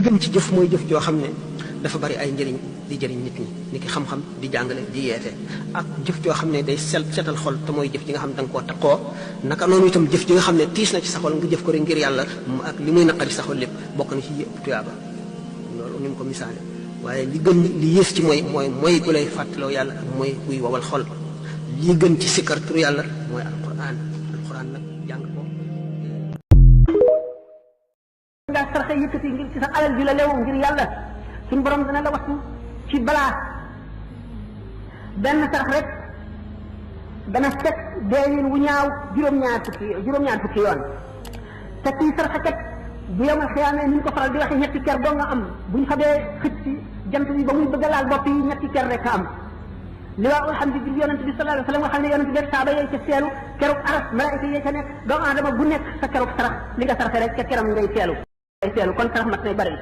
gën ci jëf mooy jëf joo xam ne dafa bari ay njëriñ di jëriñ nit ñi ni ki xam-xam di jàngale di yeete ak jëf joo xam ne day setal xol te mooy jëf ji nga xam ne da nga koo taqoo naka noonu itam jëf ji nga xam ne tiis na ci sa xol nga jëf ko rek ngir yàlla ak li muy naqari sa xol lépp bokk na ci yëpp tuyaaba loolu ni mu ko misaale waaye li gën li yées ci mooy ku lay fàttaloo yàlla ak mooy kuy wawal xol li gën ci sikkar tur yàlla mooy alquran nag jàng ko nga saraxe yëkkati ngir ci sa alal bi la leew ngir yàlla suñu borom dana la wattu ci balaa benn sarax rek dana fekk deewin wu ñaaw juróom-ñaar fukki yoon te kii saraxekat bu yomal xiyaamee ni ñu ko faral di waxee ñetti ker doo nga am buñ xamee xëcc ci jant bi ba muy bëgg a laal bopp yi ñetti ker rek a am li waa alhamdulilah yonent bi sallallahu alayhi wa sallam nga xam ne yonent bi rek saaba yee ca seelu keroog aras malaayika yee ca nekk doomu aadama bu nekk sa keroog sarax li nga saraxe rek ca keram ngay seelu kon sarax mat nay bari